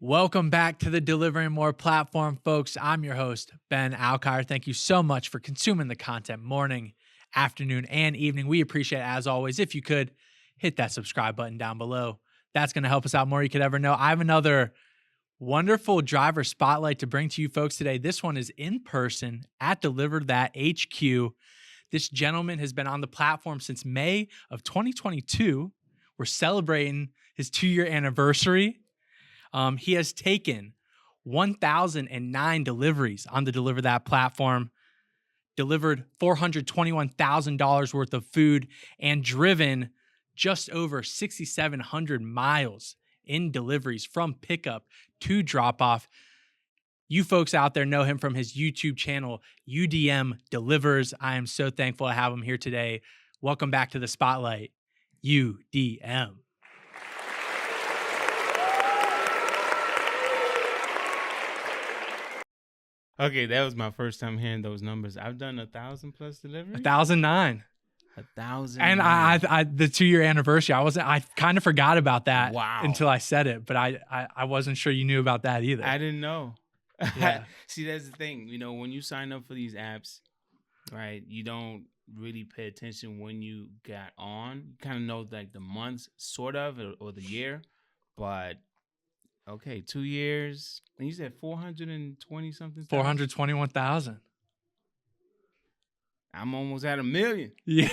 Welcome back to the Delivering More platform, folks. I'm your host, Ben Alkire. Thank you so much for consuming the content morning, afternoon, and evening. We appreciate it, as always. If you could, hit that subscribe button down below. That's going to help us out more than you could ever know. I have another wonderful driver spotlight to bring to you folks today. This one is in person at DeliverThat HQ. This gentleman has been on the platform since May of 2022. We're celebrating his 2-year anniversary. He has taken 1,009 deliveries on the DeliverThat platform, delivered $421,000 worth of food, and driven just over 6,700 miles in deliveries from pickup to drop off. You folks out there know him from his YouTube channel, UDM Delivers. I am so thankful to have him here today. Welcome back to the spotlight, UDM. Okay, that was my first time hearing those numbers. I've done 1,000+ deliveries. 1,009. 1,000. And I the 2-year anniversary, I kind of forgot about that until I said it, but I wasn't sure you knew about that either. I didn't know. Yeah. See, that's the thing. You know, when you sign up for these apps, right, you don't really pay attention when you got on. You kind of know like the months, sort of, or the year, but. Okay, 2 years. And you said 420 something. 421,000. I'm almost at 1 million. Yeah,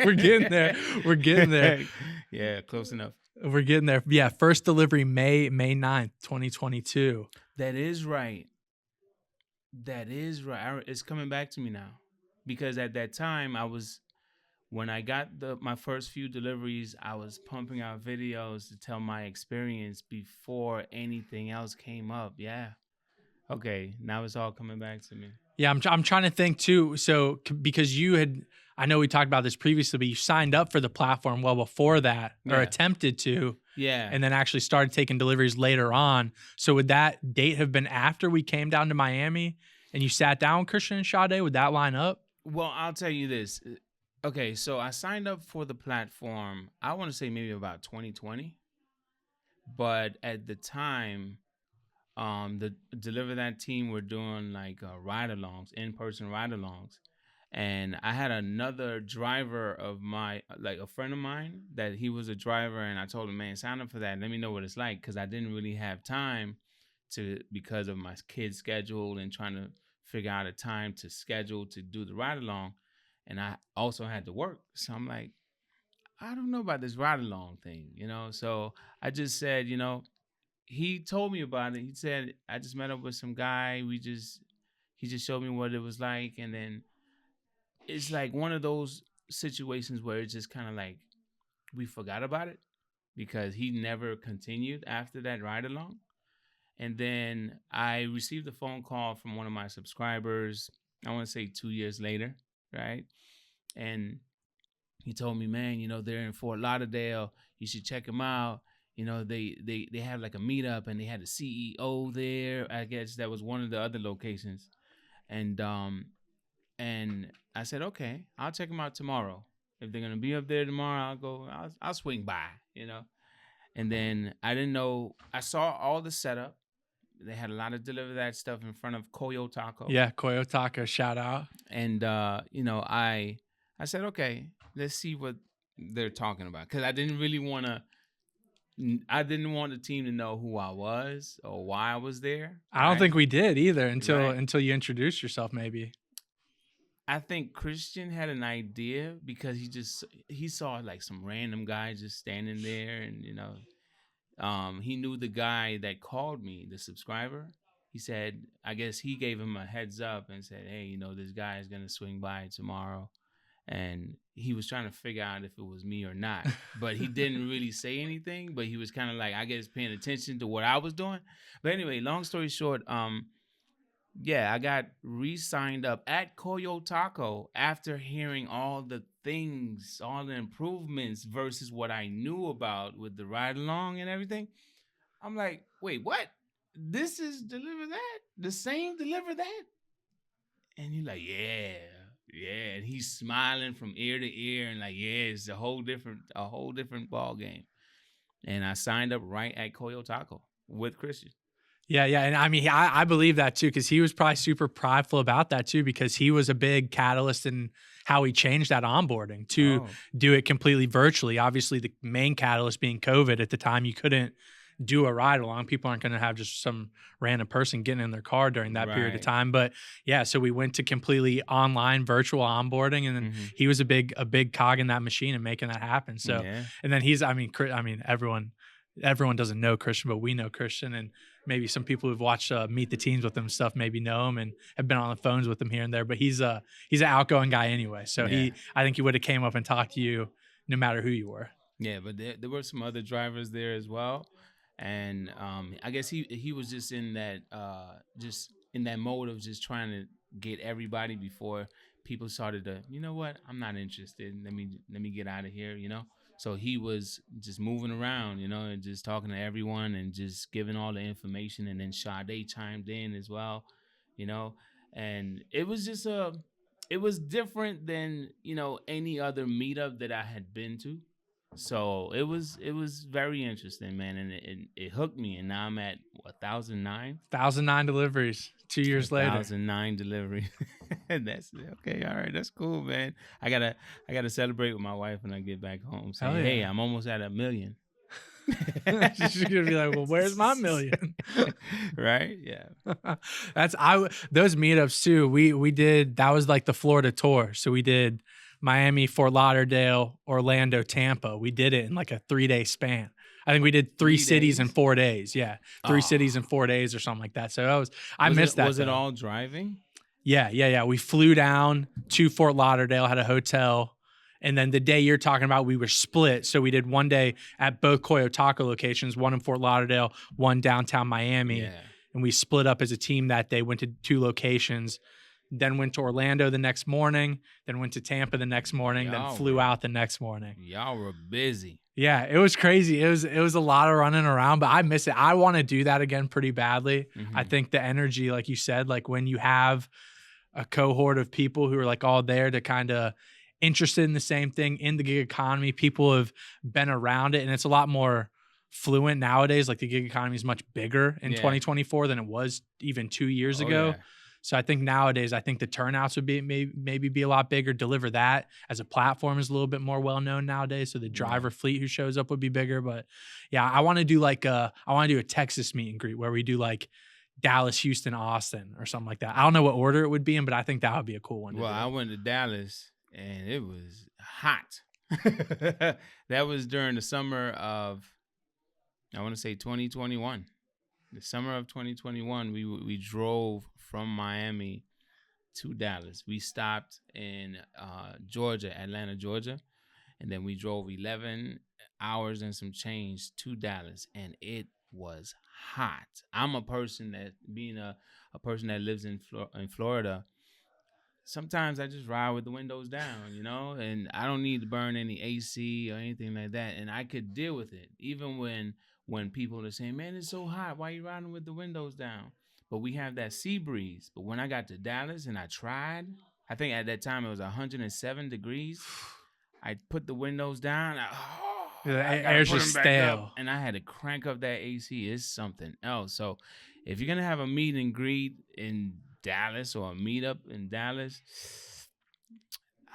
we're getting there. We're getting there. Yeah, close enough. We're getting there. Yeah, first delivery May 9th, 2022. That is right. That is right. It's coming back to me now, because at that time when I got my first few deliveries, I was pumping out videos to tell my experience before anything else came up. Yeah. Okay. Now it's all coming back to me. Yeah, I'm trying to think too. So because I know we talked about this previously, but you signed up for the platform well before that, or attempted to. Yeah. And then actually started taking deliveries later on. So would that date have been after we came down to Miami and you sat down with Christian and Sade? Would that line up? Well, I'll tell you this. Okay, so I signed up for the platform, I want to say maybe about 2020. But at the time, the DeliverThat team were doing like ride-alongs, in-person ride-alongs. And I had another driver of a friend of mine, that he was a driver. And I told him, man, sign up for that. Let me know what it's like. Because I didn't really have time because of my kid's schedule and trying to figure out a time to schedule to do the ride-along. And I also had to work. So I'm like, I don't know about this ride-along thing, So I just said, he told me about it. He said, I just met up with some guy. He just showed me what it was like. And then it's like one of those situations where it's just kind of like we forgot about it, because he never continued after that ride-along. And then I received a phone call from one of my subscribers, I want to say 2 years later, right? And he told me, man, they're in Fort Lauderdale. You should check them out. They have like a meetup, and they had a CEO there. I guess that was one of the other locations. And I said, okay, I'll check them out tomorrow. If they're gonna be up there tomorrow, I'll swing by, And then I didn't know. I saw all the setup. They had a lot of DeliverThat stuff in front of Koyo Taco. Yeah, Koyo Taco, shout out. And I said, okay, let's see what they're talking about, because I didn't want the team to know who I was or why I was there. I don't think we did either until you introduced yourself, maybe. I think Christian had an idea, because he saw like some random guy just standing there, and he knew the guy that called me, the subscriber. He said, I guess he gave him a heads up and said, hey, this guy is gonna swing by tomorrow. And he was trying to figure out if it was me or not. But he didn't really say anything, but he was kind of like, I guess, paying attention to what I was doing. But anyway, long story short, I got re-signed up at Koyo Taco after hearing all the things, all the improvements versus what I knew about with the ride-along and everything. I'm like, wait, what? This is DeliverThat? The same DeliverThat? And he's like, yeah. And he's smiling from ear to ear and like, yeah, it's a whole different ball game. And I signed up right at Koyo Taco. with Christian. Yeah, yeah, and I mean, I believe that too because he was probably super prideful about that too because he was a big catalyst in how he changed that onboarding to Oh, do it completely virtually. Obviously, the main catalyst being COVID at the time, you couldn't do a ride along. People aren't going to have just some random person getting in their car during that period of right. time. But yeah, so we went to completely online virtual onboarding, and then Hmm. he was a big cog in that machine and making that happen. So, Yeah. and then he's, I mean, everyone doesn't know Christian, but we know Christian, and maybe some people who've watched Meet the Teams with him and stuff maybe know him and have been on the phones with him here and there. But he's an outgoing guy anyway, so Yeah. I think he would have came up and talked to you no matter who you were. Yeah, but there were some other drivers there as well, and I guess he was just in that mode of just trying to get everybody before people started to, you know what, I'm not interested. Let me get out of here, you know. So he was just moving around, you know, and just talking to everyone and just giving all the information, and then Sade chimed in as well, you know, and it was different than any other meetup that I had been to. So it was very interesting, man, and it hooked me, and now I'm at 1,009. 1,009 deliveries 2 years later. 1,009 delivery. And that's okay. All right, that's cool, man. I gotta celebrate with my wife when I get back home. Say, Hell hey, yeah. I'm almost at 1,000,000. She's gonna be like, well, where's my million? Right? Yeah. Those meetups too. We did that was like the Florida tour. So we did Miami, Fort Lauderdale, Orlando, Tampa. We did it in like a 3 day span. I think we did three 3 cities in days. 4 days. Yeah, three Oh, cities in 4 days or something like that. So I was it missed that was it though. all driving? Yeah, yeah, yeah. We flew down to Fort Lauderdale, had a hotel, and then the day you're talking about, we were split. So we did one day at both Coyo Taco locations, one in Fort Lauderdale, one downtown Miami, Yeah. and we split up as a team that day. Went to 2 locations, then went to Orlando the next morning, then went to Tampa the next morning, then Y'all flew were out the next morning. y'all were busy. Yeah, it was crazy. It was a lot of running around, but I miss it. I want to do that again pretty badly. I Hmm. think the energy, like you said, like when you have a cohort of people who are like all there to kind of interested in the same thing in the gig economy. People have been around it, and it's a lot more fluent nowadays. Like the gig economy is much bigger in Yeah. 2024 than it was even 2 years Oh ago. yeah. So I think nowadays, I think the turnouts would be maybe be a lot bigger. DeliverThat as a platform is a little bit more well known nowadays. So the Yeah. driver fleet who shows up would be bigger. But yeah, I want to do a Texas meet and greet where we do like Dallas, Houston, Austin, or something like that. I don't know what order it would be in, but I think that would be a cool one to Well, do. I went to Dallas and it was hot. That was during the summer of, I want to say 2021. The summer of 2021, we drove from Miami to Dallas. We stopped in Georgia, Atlanta, Georgia, and then we drove 11 hours and some change to Dallas, and it was hot. I'm a person that, being a person that lives in Florida, sometimes I just ride with the windows down, and I don't need to burn any AC or anything like that, and I could deal with it even when people are saying, "Man, it's so hot. Why you riding with the windows down?" But we have that sea breeze. But when I got to Dallas and I tried, I think at that time it was 107 degrees. I put the windows down. The I gotta air's put just them back up, stale. and I had to crank up that AC. It's something else. So, if you're gonna have a meet and greet in Dallas or a meetup in Dallas,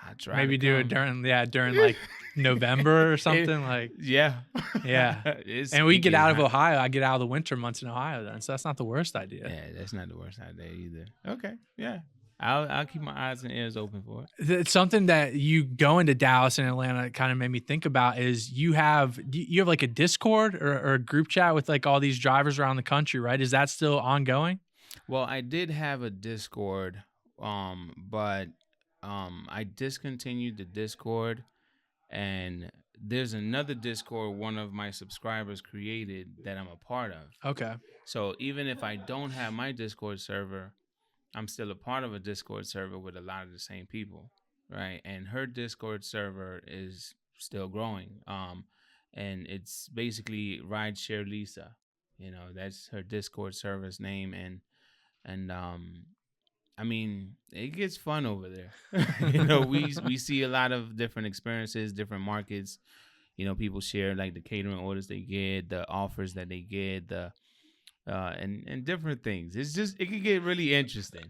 I try to Maybe do it come. during like November or It- something. Like, yeah, yeah. it's And we it get gets out of hot. Ohio. I get out of the winter months in Ohio then. So that's not the worst idea. Yeah, that's not the worst idea either. Okay, yeah, I'll keep my eyes and ears open for it. It's something that you going to Dallas and Atlanta kind of made me think about is you have like a Discord or a group chat with like all these drivers around the country, right? Is that still ongoing? Well, I did have a Discord, but I discontinued the Discord, and there's another Discord one of my subscribers created that I'm a part of. Okay. So even if I don't have my Discord server, I'm still a part of a Discord server with a lot of the same people, right? And her Discord server is still growing. And it's basically Rideshare Lisa. That's her Discord server's name, and I mean, it gets fun over there. We see a lot of different experiences, different markets. People share like the catering orders they get, the offers that they get, and different things. It's just it can get really interesting,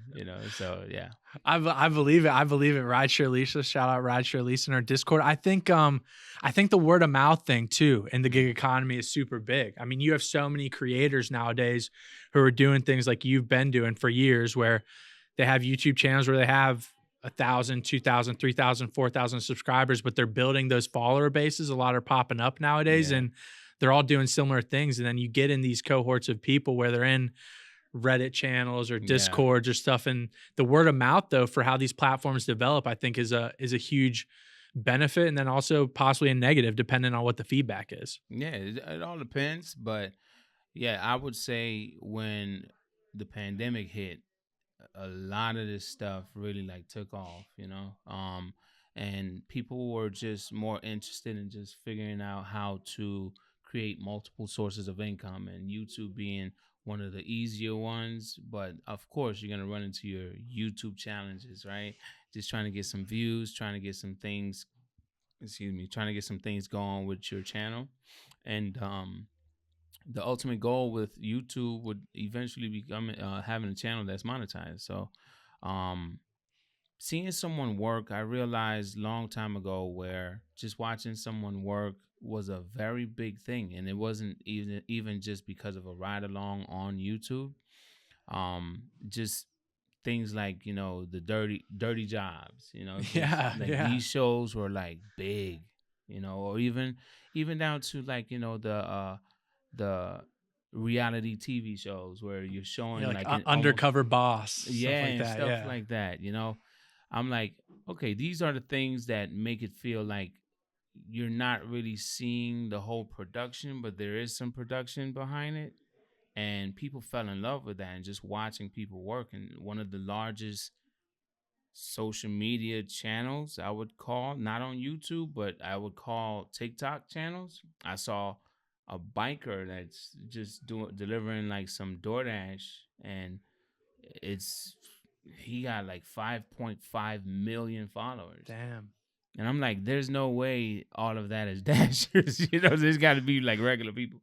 So yeah, I believe it. I believe it. Rideshare Lisa, shout out Rideshare Lisa in our Discord. I think the word of mouth thing too in the mm, gig economy is super big. I mean, you have so many creators nowadays who are doing things like you've been doing for years, where they have YouTube channels where they have 1,000, 2,000, 3,000, 4,000 subscribers, but they're building those follower bases. A lot are popping up nowadays, yeah, and they're all doing similar things. And then you get in these cohorts of people where they're in Reddit channels or yeah. Discords or stuff. And the word of mouth, though, for how these platforms develop, I think is a huge benefit, and then also possibly a negative, depending on what the feedback is. Yeah, it all depends, but yeah, I would say when the pandemic hit, a lot of this stuff really like took off, and people were just more interested in just figuring out how to create multiple sources of income, and YouTube being one of the easier ones. But of course, you're gonna run into your YouTube challenges, right? Just trying to get some views, trying to get some things, trying to get some things going with your channel, and the ultimate goal with YouTube would eventually become having a channel that's monetized. So, um, seeing someone work, I realized long time ago where just watching someone work was a very big thing, and it wasn't even just because of a ride along on YouTube. Just things like the dirty jobs, just Yeah, like yeah. these shows were like big, or even down to like the reality TV shows where you're Yeah, showing like like an almost, undercover boss, yeah, stuff like and that. stuff Yeah. like that. I'm like, okay, these are the things that make it feel like you're not really seeing the whole production, but there is some production behind it. And people fell in love with that and just watching people work. And one of the largest social media channels I would call, not on YouTube, but I would call TikTok channels. I saw a biker that's just doing delivering like some DoorDash, and it's he got like 5.5 million followers. Damn. And I'm like, there's no way all of that is dashers. There's got to be like regular people.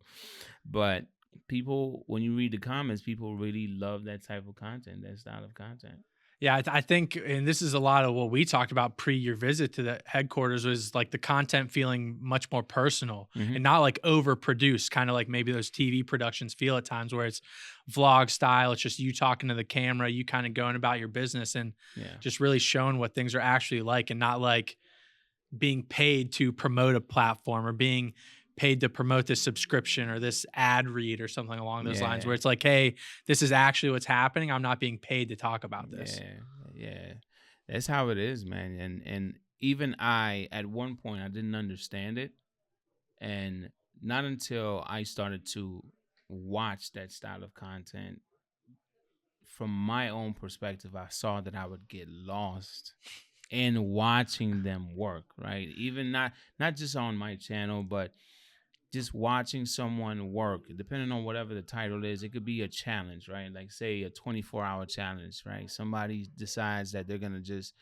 But people, when you read the comments, people really love that type of content, that style of content. Yeah, I think, and this is a lot of what we talked about pre your visit to the headquarters, was like the content feeling much more personal Hmm. and not like overproduced, kind of like maybe those TV productions feel at times, where it's vlog style. It's just you talking to the camera, you kind of going about your business and Yeah. just really showing what things are actually like, and not like being paid to promote a platform or being paid to promote this subscription or this ad read or something along those lines, Yeah. where it's like, hey, this is actually what's happening. I'm not being paid to talk about this. Yeah. Yeah. That's how it is, man. And even I, at one point, I didn't understand it. And not until I started to watch that style of content from my own perspective, I saw that I would get lost in watching them work, right? Even not just on my channel, but just watching someone work, depending on whatever the title is. It could be a challenge, right? Like say a 24-hour challenge, right? Somebody decides that they're going to just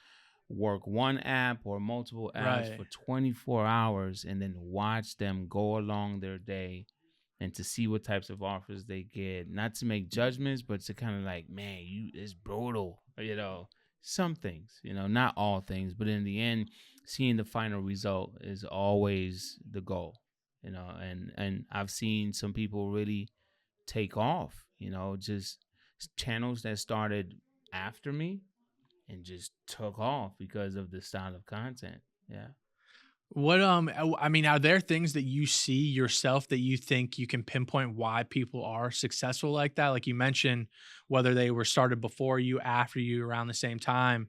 work one app or multiple apps Right. for 24 hours and then watch them go along their day and to see what types of offers they get. Not to make judgments, but to kind of like, man, it's brutal, some things, not all things, but in the end, seeing the final result is always the goal, and I've seen some people really take off, just channels that started after me and just took off because of the style of content. Yeah. What I mean, are there things that you see yourself that you think you can pinpoint why people are successful like that? Like you mentioned, whether they were started before you, after you, around the same time.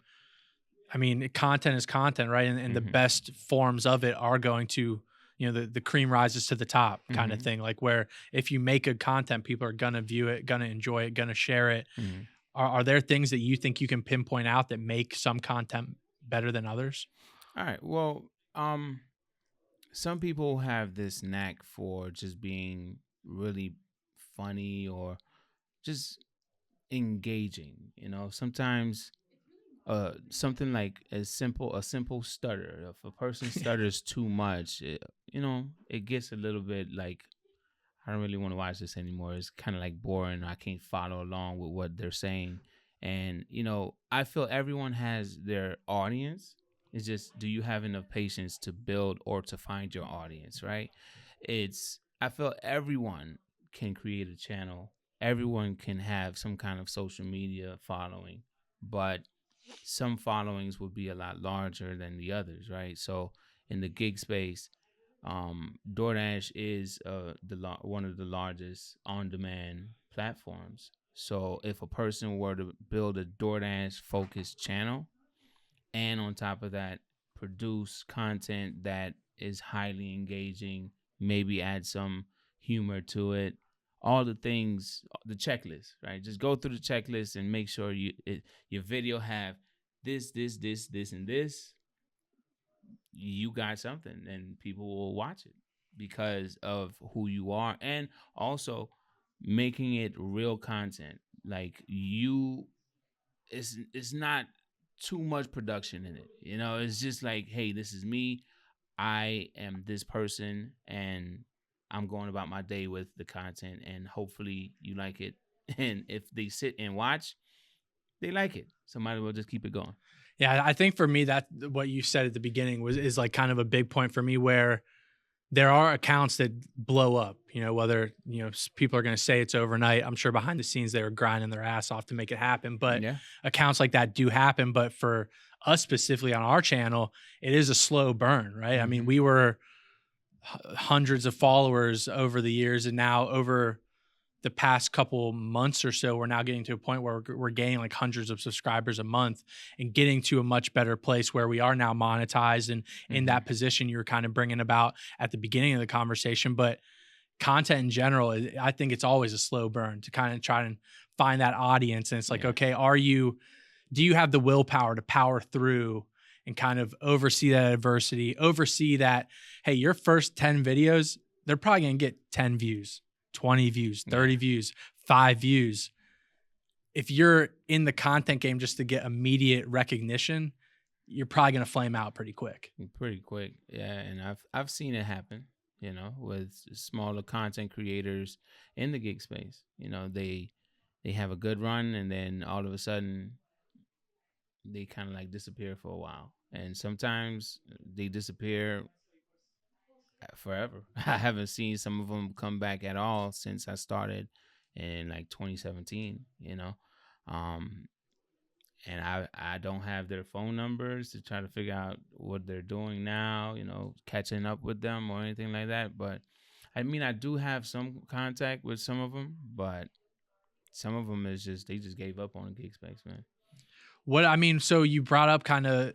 I mean, content is content, right? And the Hmm. best forms of it are going to, the cream rises to the top kind of Hmm. thing. Like where if you make good content, people are gonna view it, gonna enjoy it, gonna share it. Hmm. Are there things that you think you can pinpoint out that make some content better than others? All right. Well, some people have this knack for just being really funny or just engaging. Sometimes something like a simple stutter. If a person stutters too much, it gets a little bit like I don't really want to watch this anymore. It's kind of like boring. I can't follow along with what they're saying. And, I feel everyone has their audience. It's just, do you have enough patience to build or to find your audience, right? I feel everyone can create a channel. Everyone can have some kind of social media following, but some followings will be a lot larger than the others, right? So in the gig space, DoorDash is one of the largest on-demand platforms. So if a person were to build a DoorDash focused channel, and on top of that, produce content that is highly engaging, maybe add some humor to it, all the things, the checklist, right? Just go through the checklist and make sure your video have this, and this. You got something, and people will watch it because of who you are, and also making it real content. Like it's not too much production in it. It's just like, hey, this is me. I am this person, and I'm going about my day with the content, and hopefully you like it. And if they sit and watch, they like it. Somebody will just keep it going. Yeah, I think for me that what you said at the beginning is like kind of a big point for me where there are accounts that blow up, whether, people are going to say it's overnight. I'm sure behind the scenes they were grinding their ass off to make it happen, but Yeah. accounts like that do happen. But for us specifically on our channel, it is a slow burn, right? I mean, we were hundreds of followers over the years, and now over the past couple months or so, we're now getting to a point where we're gaining like hundreds of subscribers a month and getting to a much better place where we are now monetized and in that position you were kind of bringing about at the beginning of the conversation. But content in general, I think it's always a slow burn to kind of try and find that audience. And it's like, okay, do you have the willpower to power through and kind of oversee that adversity, oversee that, hey, your first 10 videos, they're probably going to get 10 views, 20 views, 30 views, 5 views. If you're in the content game just to get immediate recognition, you're probably going to flame out pretty quick. Pretty quick. Yeah. And I've seen it happen, with smaller content creators in the gig space. They have a good run, and then all of a sudden they kind of like disappear for a while. And sometimes they disappear forever. I haven't seen some of them come back at all since I started in like 2017, and I don't have their phone numbers to try to figure out what they're doing now, catching up with them or anything like that. But I mean, I do have some contact with some of them, but some of them is just, they just gave up on the gig space, man. So you brought up kind of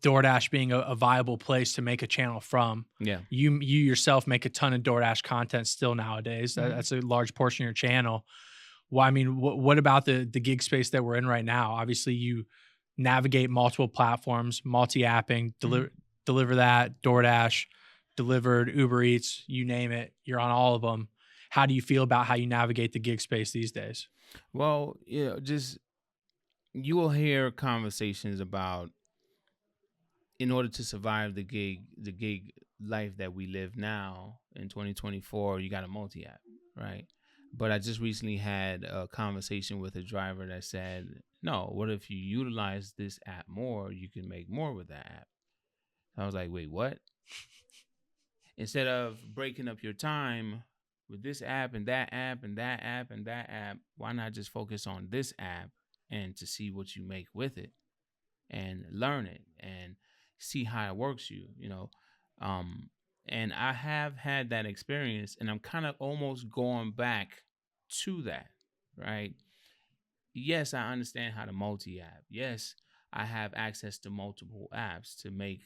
DoorDash being a viable place to make a channel from. Yeah. You yourself make a ton of DoorDash content still nowadays. That's a large portion of your channel. Well, I mean, what about the gig space that we're in right now? Obviously, you navigate multiple platforms, multi-apping, DeliverThat, DoorDash, Delivered, Uber Eats, you name it. You're on all of them. How do you feel about how you navigate the gig space these days? Well, just you will hear conversations about, in order to survive the gig life that we live now in 2024, you got a multi-app, right? But I just recently had a conversation with a driver that said, no, what if you utilize this app more, you can make more with that app. I was like, wait, what? Instead of breaking up your time with this app and that app and that app and that app, why not just focus on this app and to see what you make with it and learn it and see how it works and I have had that experience, and I'm kind of almost going back to that, right? Yes, I understand how to multi-app. Yes, I have access to multiple apps to make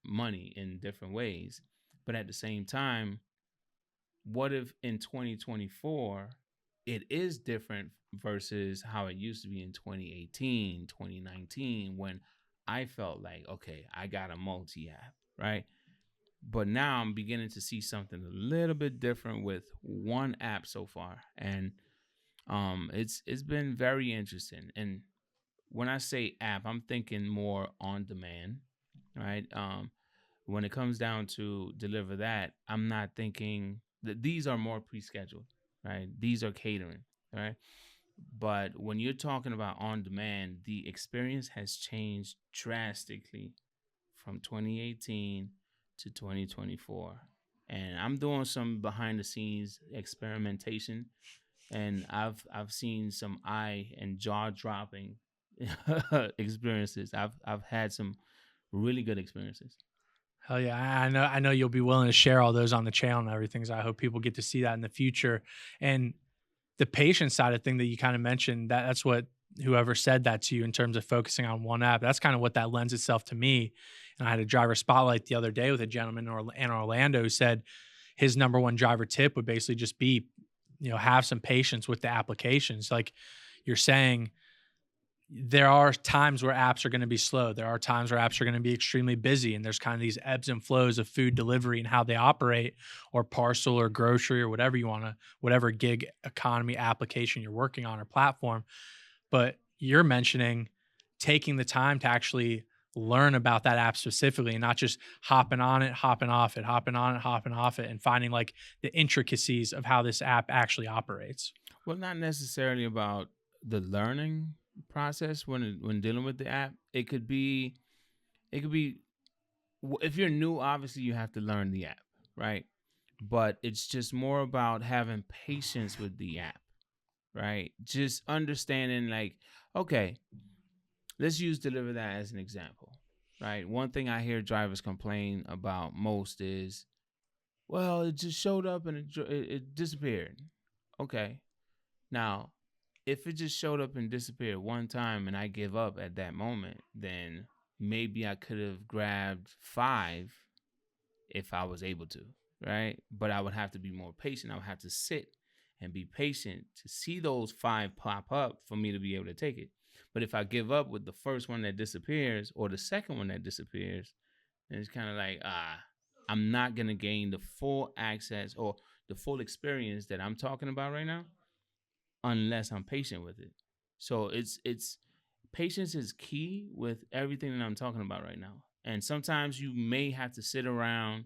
money in different ways. But at the same time, what if in 2024 it is different versus how it used to be in 2018, 2019, when I felt like, okay, I got a multi-app, right? But now I'm beginning to see something a little bit different with one app so far. And it's been very interesting. And when I say app, I'm thinking more on demand, right? When it comes down to DeliverThat, I'm not thinking these are more pre-scheduled, right? These are catering, right? But when you're talking about on demand, the experience has changed drastically from 2018 to 2024. And I'm doing some behind the scenes experimentation, and I've seen some eye and jaw dropping experiences. I've had some really good experiences. Hell yeah, I know you'll be willing to share all those on the channel and everything. So I hope people get to see that in the future. And the patient side of thing that you kind of mentioned, that's what whoever said that to you in terms of focusing on one app, that's kind of what that lends itself to me. And I had a driver spotlight the other day with a gentleman in Orlando who said his number one driver tip would basically just be, have some patience with the applications. Like you're saying, there are times where apps are going to be slow. There are times where apps are going to be extremely busy. And there's kind of these ebbs and flows of food delivery and how they operate, or parcel or grocery or whatever you want to, whatever gig economy application you're working on or platform. But you're mentioning taking the time to actually learn about that app specifically and not just hopping on it, hopping off it, hopping on it, hopping off it, and finding like the intricacies of how this app actually operates. Well, not necessarily about the learning process when dealing with the app. It could be if you're new, obviously you have to learn the app, right? But it's just more about having patience with the app, right? Just understanding, like, okay, let's use DeliverThat as an example, right? One thing I hear drivers complain about most is, well, it just showed up and it disappeared. Okay, now if it just showed up and disappeared one time and I give up at that moment, then maybe I could have grabbed 5 if I was able to, right? But I would have to be more patient. I would have to sit and be patient to see those 5 pop up for me to be able to take it. But if I give up with the first one that disappears or the second one that disappears, then it's kind of like, I'm not going to gain the full access or the full experience that I'm talking about right now unless I'm patient with it. So it's patience is key with everything that I'm talking about right now. And sometimes you may have to sit around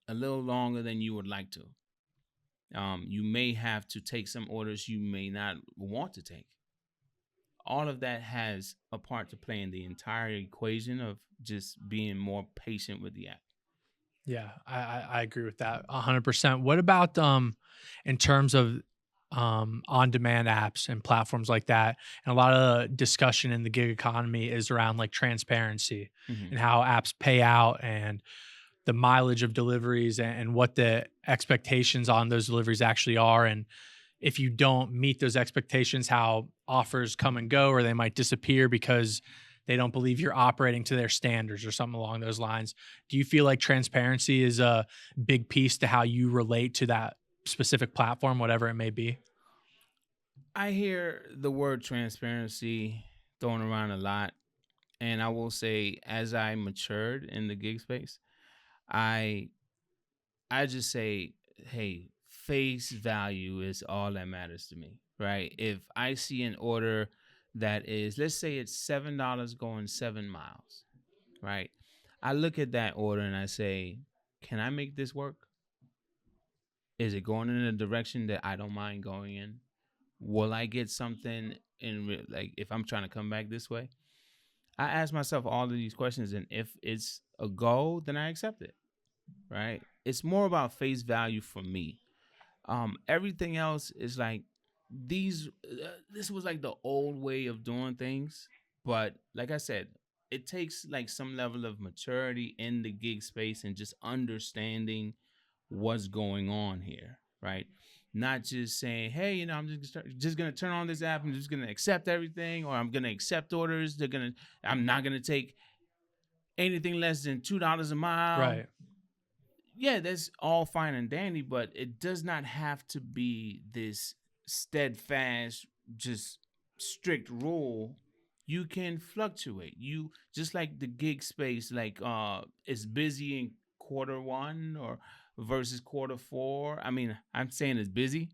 a little longer than you would like to. You may have to take some orders you may not want to take. All of that has a part to play in the entire equation of just being more patient with the app. Yeah, I agree with that 100%. What about in terms of on demand apps and platforms like that? And a lot of discussion in the gig economy is around like transparency Mm-hmm. and how apps pay out and the mileage of deliveries and what the expectations on those deliveries actually are. And if you don't meet those expectations, how offers come and go, or they might disappear because they don't believe you're operating to their standards or something along those lines. Do you feel like transparency is a big piece to how you relate to that specific platform, whatever it may be? I hear the word transparency thrown around a lot. And I will say, as I matured in the gig space, I I just say, hey, face value is all that matters to me, right? If I see an order that is, let's say it's $7 going 7 miles, right? I look at that order and I say, can I make this work? Is it going in a direction that I don't mind going in? Will I get something like if I'm trying to come back this way? I ask myself all of these questions, and if it's a go, then I accept it, right? It's more about face value for me. Everything else is like these. This was like the old way of doing things, but like I said, it takes like some level of maturity in the gig space and just understanding what's going on here, right? Not just saying, hey, I'm just gonna turn on this app. I'm just gonna accept everything, or I'm gonna accept orders. I'm not gonna take anything less than $2 a mile. Right. Yeah, that's all fine and dandy, but it does not have to be this steadfast, just strict rule. You can fluctuate. You just like the gig space, like it's busy in quarter 1 or versus quarter 4. I mean, I'm saying it's busy,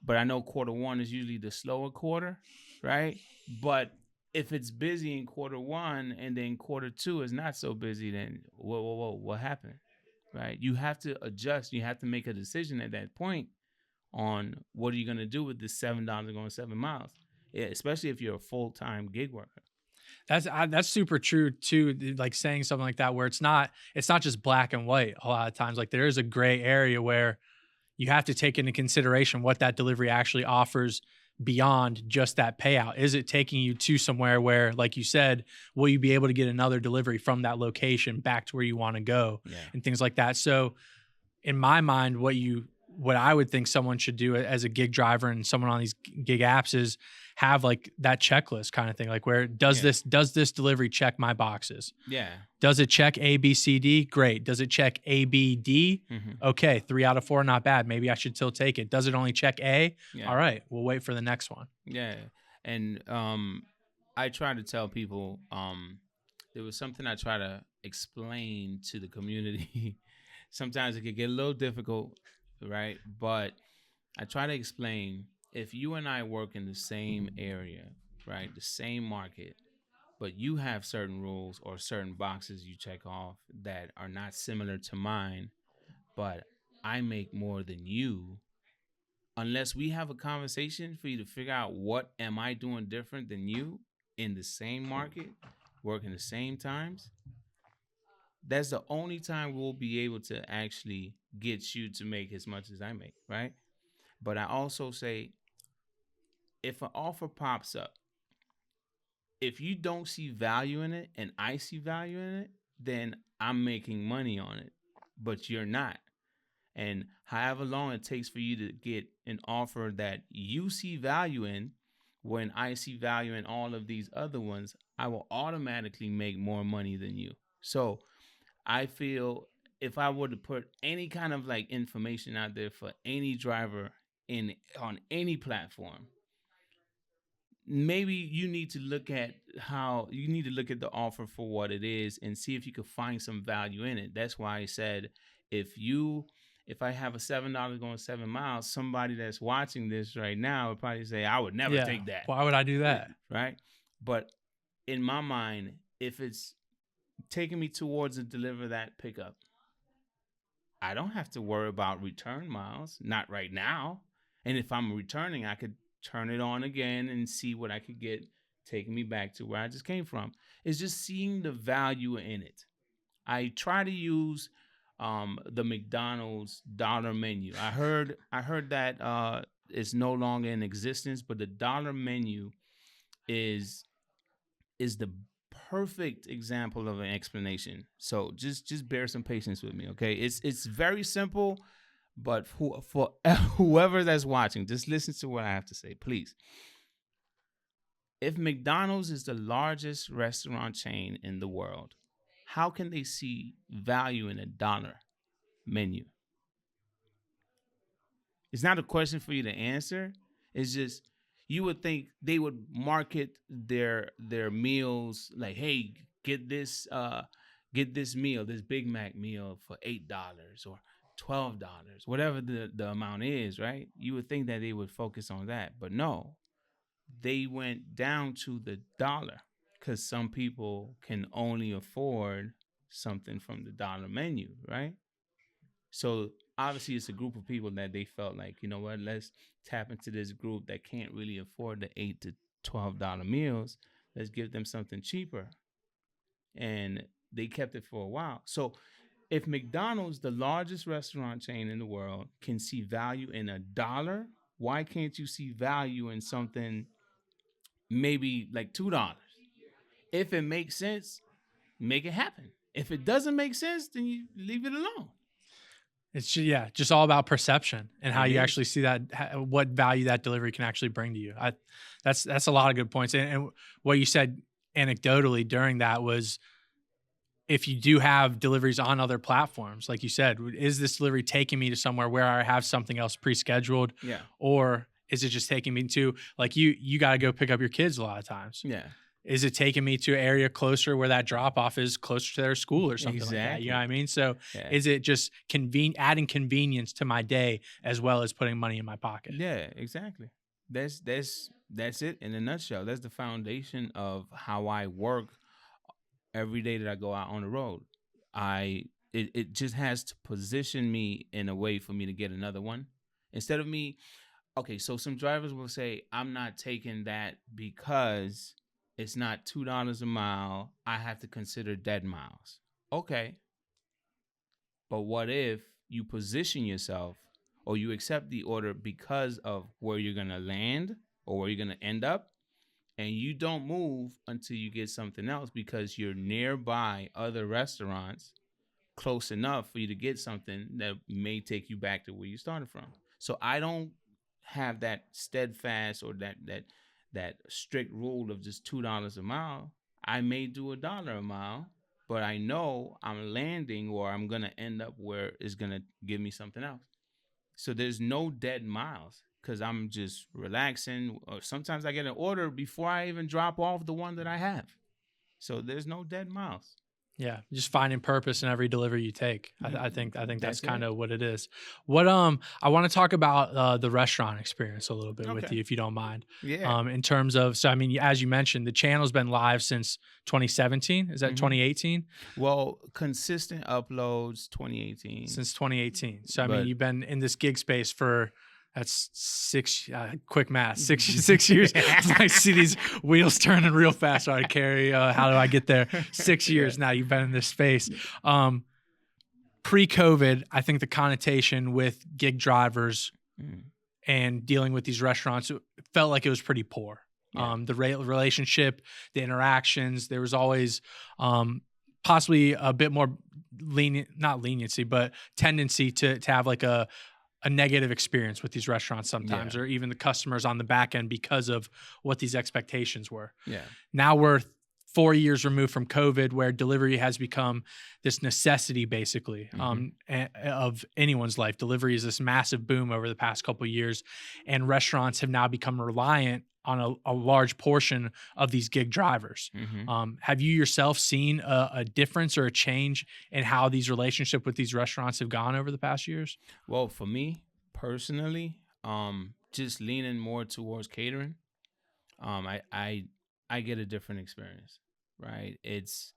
but I know quarter 1 is usually the slower quarter, right? But if it's busy in quarter 1 and then quarter 2 is not so busy, then whoa, what happened? right? You have to adjust. You have to make a decision at that point on what are you going to do with this $7 going 7 miles, yeah, especially if you're a full-time gig worker. That's super true too. Like saying something like that, where it's not just black and white. A lot of times, like there is a gray area where you have to take into consideration what that delivery actually offers beyond just that payout. Is it taking you to somewhere where, like you said, will you be able to get another delivery from that location back to where you want to go, Yeah. and things like that. So in my mind, what I would think someone should do as a gig driver and someone on these gig apps is have like that checklist kind of thing. Like, where Yeah. does this delivery check my boxes? Yeah. Does it check A, B, C, D? Great. Does it check A, B, D? Mhm. Okay, 3 out of 4, not bad. Maybe I should still take it. Does it only check A? Yeah. All right, we'll wait for the next one. Yeah. And I try to tell people, there was something I try to explain to the community. Sometimes it could get a little difficult, right? But I try to explain, if you and I work in the same area, right, the same market, but you have certain rules or certain boxes you check off that are not similar to mine, but I make more than you, unless we have a conversation for you to figure out what am I doing different than you in the same market, working the same times, that's the only time we'll be able to actually get you to make as much as I make, right? But I also say, if an offer pops up, if you don't see value in it and I see value in it, then I'm making money on it, but you're not. And however long it takes for you to get an offer that you see value in, when I see value in all of these other ones, I will automatically make more money than you. So I feel, if I were to put any kind of like information out there for any driver on any platform, maybe you need to look at the offer for what it is and see if you could find some value in it. That's why I said, if I have a $7 going 7 miles, somebody that's watching this right now would probably say, I would never take that. Why would I do that? Right? But in my mind, if it's taking me towards a DeliverThat pickup, I don't have to worry about return miles, not right now. And if I'm returning, I could turn it on again and see what I could get taking me back to where I just came from. It's just seeing the value in it. I try to use the McDonald's dollar menu. I heard that it's no longer in existence, but the dollar menu is the perfect example of an explanation. So just bear some patience with me, okay? It's very simple, but for whoever that's watching, just listen to what I have to say, please. If McDonald's is the largest restaurant chain in the world, how can they see value in a dollar menu? It's not a question for you to answer. It's just, you would think they would market their meals like, hey, get this meal, this Big Mac meal for $8 or $12, whatever the amount is, right? You would think that they would focus on that, but no, they went down to the dollar because some people can only afford something from the dollar menu, right? So obviously it's a group of people that they felt like, you know what, let's tap into this group that can't really afford the $8 to $12 meals. Let's give them something cheaper. And they kept it for a while. So if McDonald's, the largest restaurant chain in the world, can see value in a dollar, why can't you see value in something maybe like $2? If it makes sense, make it happen. If it doesn't make sense, then you leave it alone. It's just all about perception and how It you is. actually see that, what value that delivery can actually bring to you. That's a lot of good points. And what you said anecdotally during that was, if you do have deliveries on other platforms, like you said, is this delivery taking me to somewhere where I have something else pre-scheduled? Yeah. Or is it just taking me to, like, you got to go pick up your kids a lot of times. Yeah. Is it taking me to an area closer where that drop off is closer to their school or something like that? You know what I mean? So is it just adding convenience to my day as well as putting money in my pocket? Yeah, exactly. That's it in a nutshell. That's the foundation of how I work every day that I go out on the road. I it just has to position me in a way for me to get another one. Instead of me, okay, so some drivers will say, I'm not taking that because it's not $2 a mile. I have to consider dead miles. Okay. But what if you position yourself or you accept the order because of where you're going to land or where you're going to end up, and you don't move until you get something else because you're nearby other restaurants close enough for you to get something that may take you back to where you started from. So I don't have that steadfast or that strict rule of just $2 a mile. I may do $1 a mile, but I know I'm landing or I'm gonna end up where it's gonna give me something else. So there's no dead miles because I'm just relaxing. Or sometimes I get an order before I even drop off the one that I have. So there's no dead miles. Yeah, just finding purpose in every delivery you take. I think that's That's kind it. of what it is. What I want to talk about the restaurant experience a little bit with Okay. you, if you don't mind. Yeah. In terms of, so I mean, as you mentioned, the channel's been live since 2017. Is that Mhm. 2018? Well, consistent uploads 2018. Since 2018. So I mean, But you've been in this gig space for that's quick math, 6 years. I see these wheels turning real fast. All right, Carrie, how do I get there? 6 years now you've been in this space. Pre-COVID, I think the connotation with gig drivers Mm, and dealing with these restaurants felt like it was pretty poor. yeah. The relationship, the interactions, there was always possibly a bit more not leniency, but tendency to have like a negative experience with these restaurants sometimes, Yeah. or even the customers on the back end because of what these expectations were. Yeah. Now we're 4 years removed from COVID, where delivery has become this necessity, basically, of anyone's life. Delivery is this massive boom over the past couple of years, and restaurants have now become reliant on a large portion of these gig drivers. Have you yourself seen a difference or a change in how these relationships with these restaurants have gone over the past years? Well, for me personally, just leaning more towards catering, I get a different experience, right? It's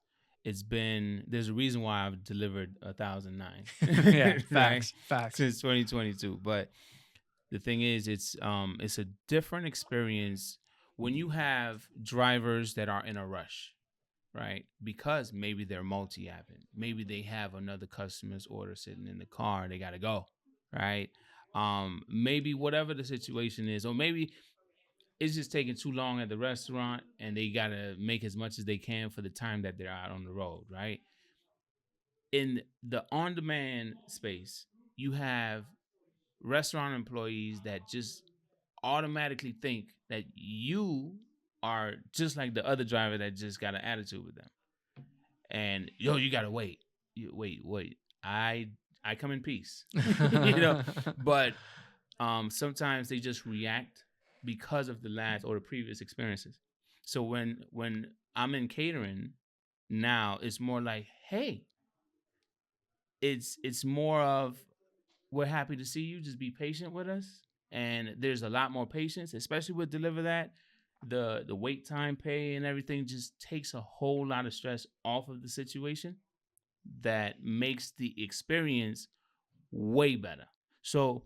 been there's a reason why I've delivered 1,009, Yeah, right? facts. Since 2022. But the thing is, it's a different experience when you have drivers that are in a rush, right? Because maybe they're multi-apping. Maybe they have another customer's order sitting in the car and they gotta go, right? Maybe whatever the situation is, or maybe it's just taking too long at the restaurant and they gotta make as much as they can for the time that they're out on the road, right? In the on-demand space, you have restaurant employees that just automatically think that you are just like the other driver that just got an attitude with them. And yo, you gotta wait. Wait. I come in peace. But sometimes they just react because of the last or the previous experiences. So when I'm in catering now, it's more like, hey, it's more of we're happy to see you. Just be patient with us. And there's a lot more patience, especially with DeliverThat. The wait time pay and everything just takes a whole lot of stress off of the situation that makes the experience way better. So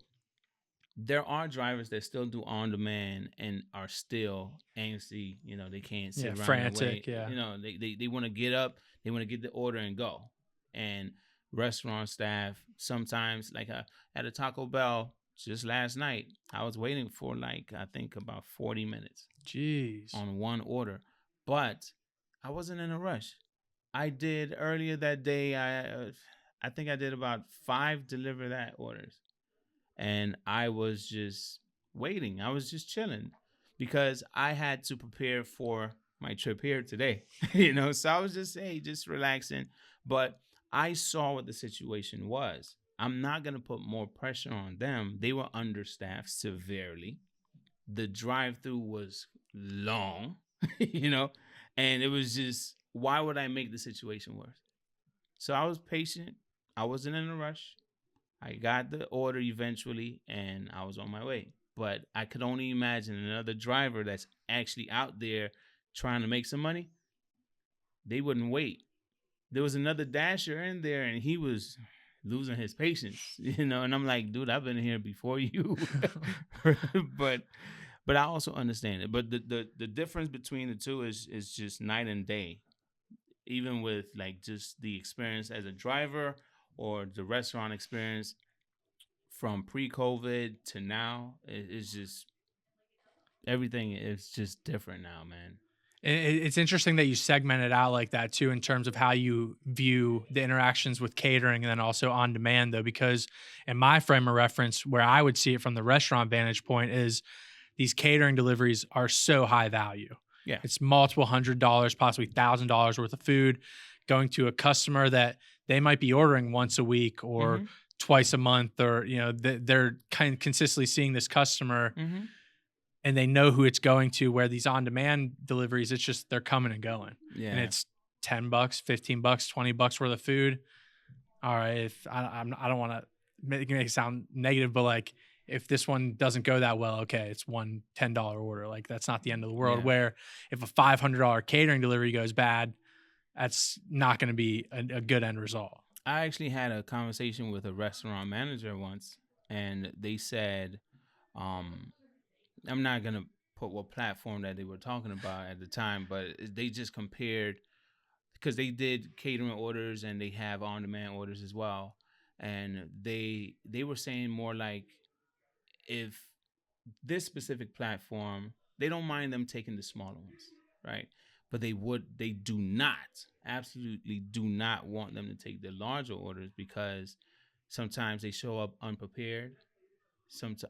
there are drivers that still do on demand and are still angsty. They can't sit around and frantic. wait. Yeah. They want to get up, they want to get the order and go. And restaurant staff sometimes, like at a Taco Bell just last night, I was waiting for like I think about 40 minutes. Jeez. On one order, but I wasn't in a rush. I did earlier that day. I think I did about 5 DeliverThat orders, and I was just waiting. I was just chilling because I had to prepare for my trip here today. So I was just relaxing. But I saw what the situation was. I'm not gonna put more pressure on them. They were understaffed severely. The drive-through was long, and it was just, why would I make the situation worse? So I was patient. I wasn't in a rush. I got the order eventually, and I was on my way. But I could only imagine another driver that's actually out there trying to make some money. They wouldn't wait. there was another dasher in there, and he was losing his patience, and I'm like, dude, I've been here before you. but but I also understand it. But the difference between the two is just night and day. Even with like just the experience as a driver or the restaurant experience from pre-COVID to now, it's just everything is just different now, man. It's interesting that you segment it out like that too, in terms of how you view the interactions with catering and then also on demand, though, because in my frame of reference, where I would see it from the restaurant vantage point is these catering deliveries are so high value. Yeah. It's multiple $100s, possibly $1,000 worth of food going to a customer that they might be ordering once a week or Mm-hmm. twice a month, or they're kind of consistently seeing this customer Mm-hmm. and they know who it's going to. Where these on-demand deliveries, it's just they're coming and going, Yeah. and it's $10, $15, $20 worth of food. All right, if I don't want to make it sound negative, but like if this one doesn't go that well, okay, it's one $10 order. Like that's not the end of the world. Yeah. Where if a $500 catering delivery goes bad, that's not going to be a good end result. I actually had a conversation with a restaurant manager once, and they said, I'm not gonna put what platform that they were talking about at the time, but they just compared, because they did catering orders and they have on-demand orders as well, and they were saying more like, if this specific platform, they don't mind them taking the smaller ones, right? But they do not, absolutely do not want them to take the larger orders, because sometimes they show up unprepared.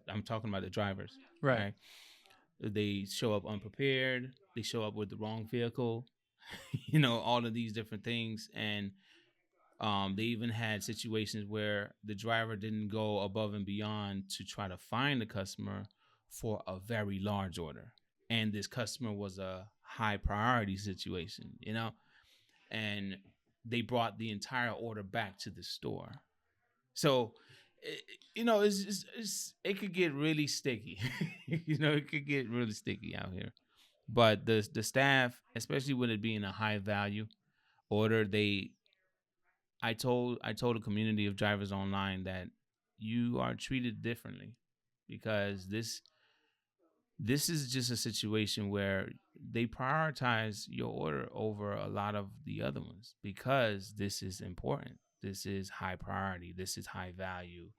I'm talking about the drivers, right? They show up unprepared. They show up with the wrong vehicle, all of these different things. And they even had situations where the driver didn't go above and beyond to try to find the customer for a very large order. And this customer was a high priority situation, and they brought the entire order back to the store. So, it could get really sticky. It could get really sticky out here. But the staff, especially with it being a high value order, I told a community of drivers online that you are treated differently, because this is just a situation where they prioritize your order over a lot of the other ones, because this is important. This is high priority. This is high value.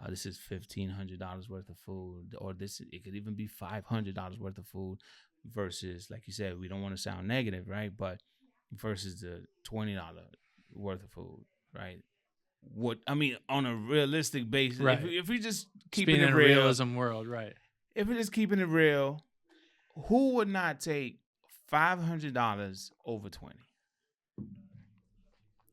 This is $1,500 worth of food, or it could even be $500 worth of food, versus, like you said, we don't want to sound negative, right? But versus the $20 worth of food, right? What I mean, on a realistic basis, Right. if we just Keeping keeping it in a real, realism world, right? if we're just keeping it real, who would not take $500 over 20?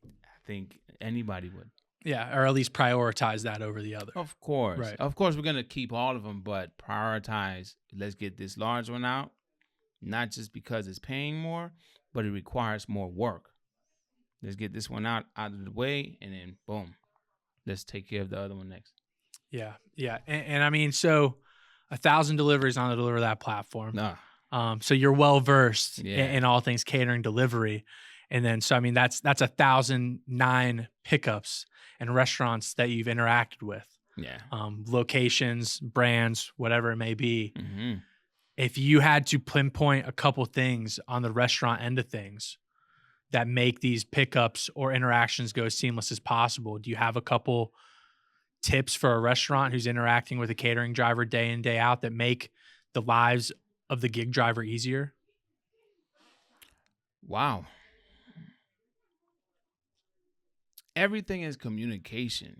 I think anybody would. Yeah, or at least prioritize that over the other. Of course. Right. Of course, we're going to keep all of them, but prioritize. Let's get this large one out, not just because it's paying more, but it requires more work. Let's get this one out of the way, and then boom, let's take care of the other one next. Yeah, yeah, and I mean, so 1,000 deliveries on the DeliverThat platform. So you're well versed in all things catering delivery, and then so I mean that's 1,009 pickups and restaurants that you've interacted with. Yeah. Locations, brands, whatever it may be. Mm-hmm. If you had to pinpoint a couple things on the restaurant end of things that make these pickups or interactions go as seamless as possible, do you have a couple tips for a restaurant who's interacting with a catering driver day in, day out that make the lives of the gig driver easier? Wow. Everything is communication,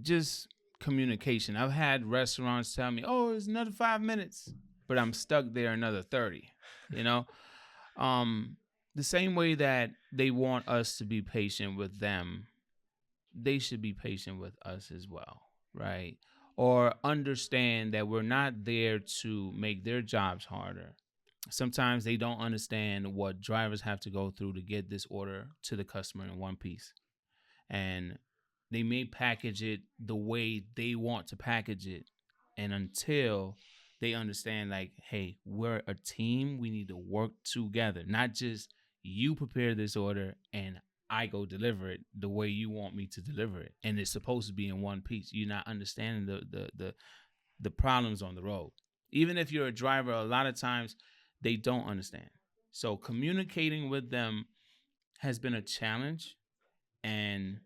just communication. I've had restaurants tell me, oh, it's another 5 minutes, but I'm stuck there another 30, the same way that they want us to be patient with them, they should be patient with us as well, right? Or understand that we're not there to make their jobs harder. Sometimes they don't understand what drivers have to go through to get this order to the customer in one piece. And they may package it the way they want to package it. And until they understand, like, hey, we're a team, we need to work together, not just you prepare this order and I go deliver it the way you want me to deliver it, and it's supposed to be in one piece. You're not understanding the problems on the road. Even if you're a driver, a lot of times they don't understand. So communicating with them has been a challenge, and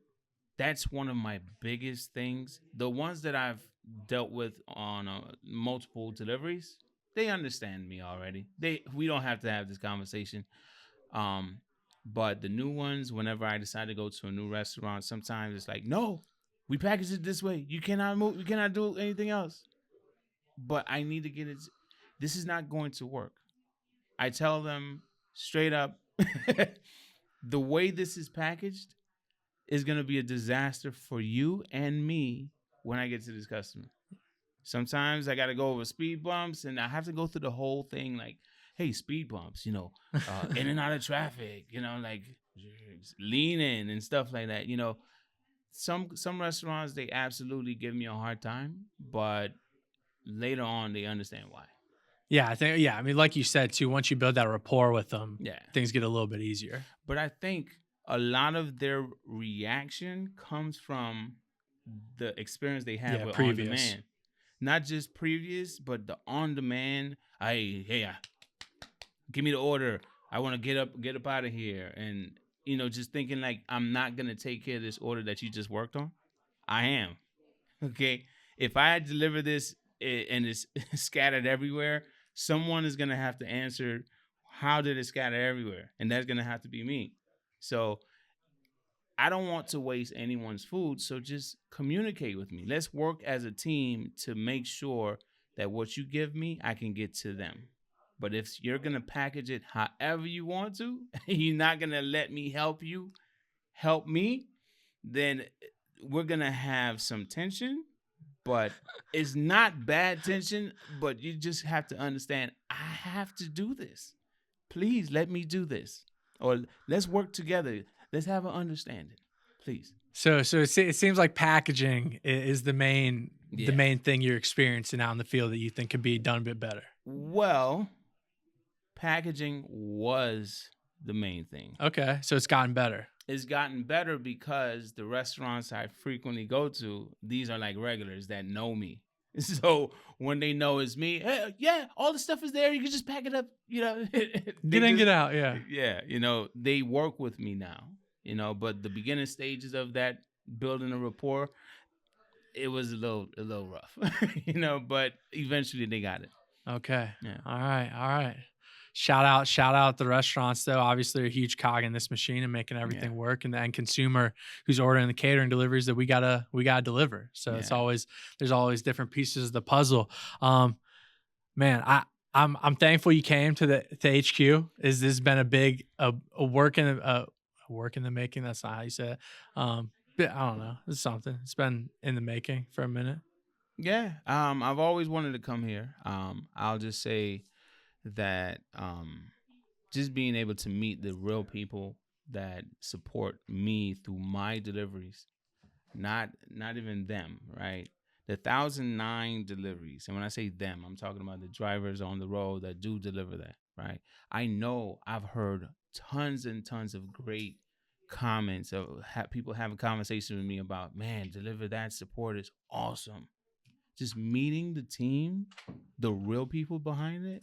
that's one of my biggest things. The ones that I've dealt with on multiple deliveries, they understand me already. We don't have to have this conversation. Um, but the new ones, whenever I decide to go to a new restaurant, sometimes it's like, no, we package it this way. You cannot move. You cannot do anything else. But I need to get it. This is not going to work. I tell them straight up, the way this is packaged is going to be a disaster for you and me when I get to this customer. Sometimes I got to go over speed bumps, and I have to go through the whole thing like, hey, speed bumps, in and out of traffic, like lean in and stuff like that. Some restaurants, they absolutely give me a hard time, but later on they understand why. Yeah, I mean, like you said too, once you build that rapport with them, Yeah. things get a little bit easier. But I think a lot of their reaction comes from the experience they have with previous. on demand. Not just previous, but the on demand. Give me the order. I want to get up out of here. And just thinking like, I'm not gonna take care of this order that you just worked on. I am. Okay. If I deliver this and it's scattered everywhere, someone is gonna have to answer, how did it scatter everywhere? And that's gonna have to be me. So I don't want to waste anyone's food, so just communicate with me. Let's work as a team to make sure that what you give me, I can get to them. But if you're going to package it however you want to, and you're not going to let me help me, then we're going to have some tension. But it's not bad tension, but you just have to understand, I have to do this. Please let me do this. Or let's work together. Let's have an understanding, please. So it seems like packaging is the main thing you're experiencing out in the field that you think could be done a bit better. Well, packaging was the main thing. Okay, so it's gotten better. It's gotten better because the restaurants I frequently go to, these are like regulars that know me. So when they know it's me, hey, yeah, all the stuff is there. You can just pack it up, Get in, get out, yeah. Yeah, they work with me now, but the beginning stages of that building a rapport, it was a little rough, but eventually they got it. Okay. Yeah. All right. Shout out the restaurants though. Obviously, they're a huge cog in this machine and making everything work, and the end consumer who's ordering the catering deliveries that we gotta deliver. So there's always different pieces of the puzzle. Man, I'm thankful you came to HQ. This has been a big a work in the making. That's not how you say it. But I don't know. It's something. It's been in the making for a minute. Yeah. I've always wanted to come here. I'll just say that just being able to meet the real people that support me through my deliveries, not even them, right? The 1,009 deliveries, and when I say them, I'm talking about the drivers on the road that do deliver that, right? I know I've heard tons and tons of great comments of people having conversations with me about, man, DeliverThat support is awesome. Just meeting the team, the real people behind it,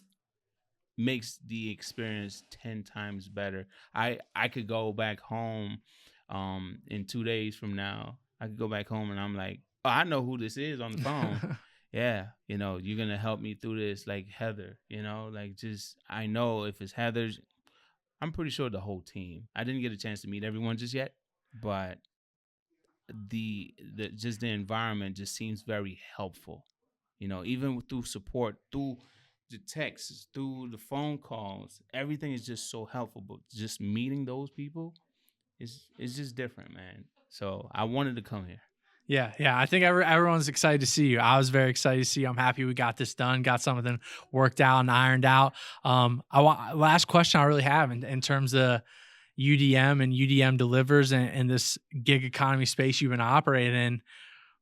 makes the experience 10 times better. I could go back home in 2 days from now. I could go back home and I'm like, oh, I know who this is on the phone. Yeah, you're going to help me through this, like Heather, I know if it's Heather's, I'm pretty sure the whole team. I didn't get a chance to meet everyone just yet, but the environment just seems very helpful. Even through support, through the texts, through the phone calls, everything is just so helpful. But just meeting those people is just different, man. So I wanted to come here. Yeah. I think everyone's excited to see you. I was very excited to see you. I'm happy we got this done, got something worked out and ironed out. Last question I really have in terms of UDM and UDM delivers and this gig economy space you've been operating in.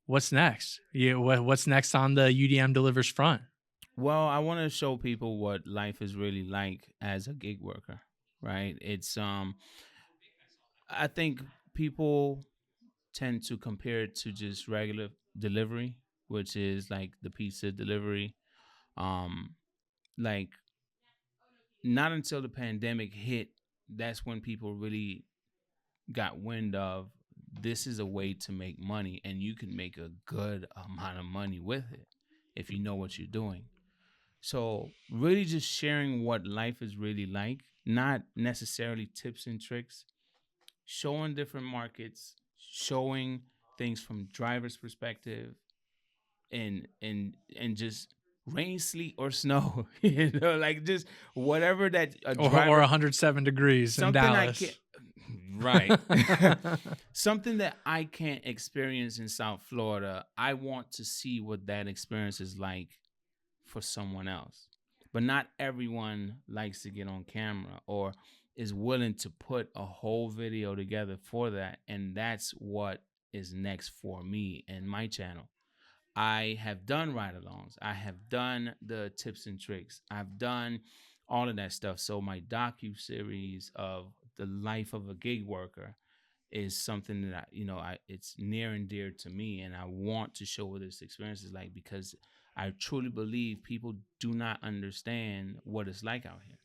What's next? What's next on the UDM delivers front? Well, I want to show people what life is really like as a gig worker, right? It's I think people tend to compare it to just regular delivery, which is like the pizza delivery. Um, like not until the pandemic hit, that's when people really got wind of this is a way to make money, and you can make a good amount of money with it if you know what you're doing. So really just sharing what life is really like, not necessarily tips and tricks, showing different markets, showing things from driver's perspective, and just rain, sleet, or snow. Like just whatever that a Or driver, 107 degrees in something I can't. Dallas. Right. Something that I can't experience in South Florida. I want to see what that experience is like for someone else. But not everyone likes to get on camera or is willing to put a whole video together for that. And that's what is next for me and my channel. I have done ride alongs. I have done the tips and tricks. I've done all of that stuff. So my docu series of the life of a gig worker is something that it's near and dear to me, and I want to show what this experience is like because I truly believe people do not understand what it's like out here.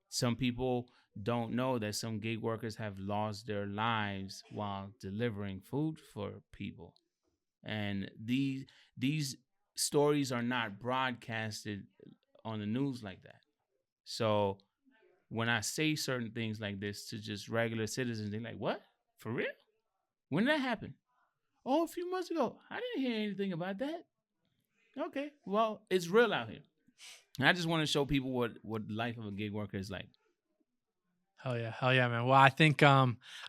Some people don't know that some gig workers have lost their lives while delivering food for people, and these stories are not broadcasted on the news like that. So when I say certain things like this to just regular citizens, they're like, "What? For real? When did that happen?" "Oh, a few months ago." "I didn't hear anything about that." "Okay, well, it's real out here." And I just want to show people what the life of a gig worker is like. Hell yeah, man. Well, I think I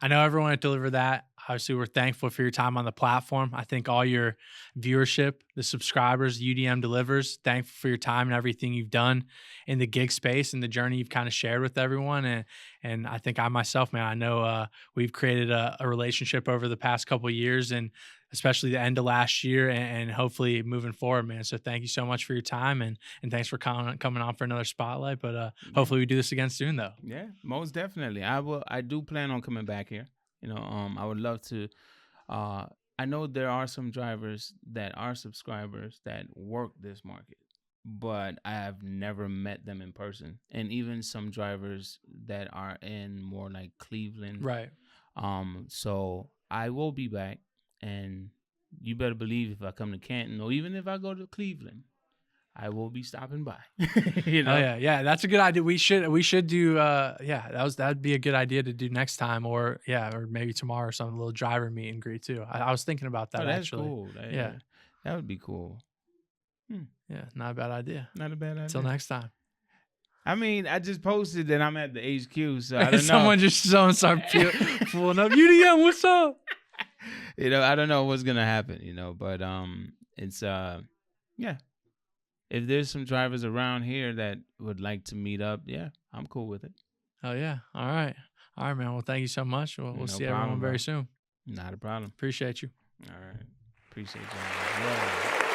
know everyone at DeliverThat. Obviously, we're thankful for your time on the platform. I think all your viewership, the subscribers, UDM delivers. Thankful for your time and everything you've done in the gig space and the journey you've kind of shared with everyone. And I think I myself, man, I know we've created a relationship over the past couple of years, and especially the end of last year, and hopefully moving forward, man. So thank you so much for your time, and thanks for coming on for another spotlight. But hopefully we do this again soon, though. Yeah, most definitely. I do plan on coming back here. I would love to. Uh, I know there are some drivers that are subscribers that work this market, but I have never met them in person. And even some drivers that are in more like Cleveland. Right. So I will be back, and you better believe if I come to Canton or even if I go to Cleveland, I will be stopping by. Oh yeah, that's a good idea. We should do that'd be a good idea to do next time, or maybe tomorrow or something, a little driver meet and greet too. I was thinking about that Oh, that's actually. cool. Yeah. That would be cool. Yeah, not a bad idea. Not a bad idea. Until next time. I mean, I just posted that I'm at the HQ, so I don't Someone know. start pulling up. UDM, what's up? I don't know what's gonna happen. But it's yeah. If there's some drivers around here that would like to meet up, yeah, I'm cool with it. Oh yeah. All right, man. Well, thank you so much. We'll No see problem, everyone very bro. soon. Not a problem. Appreciate you. All right. Appreciate you.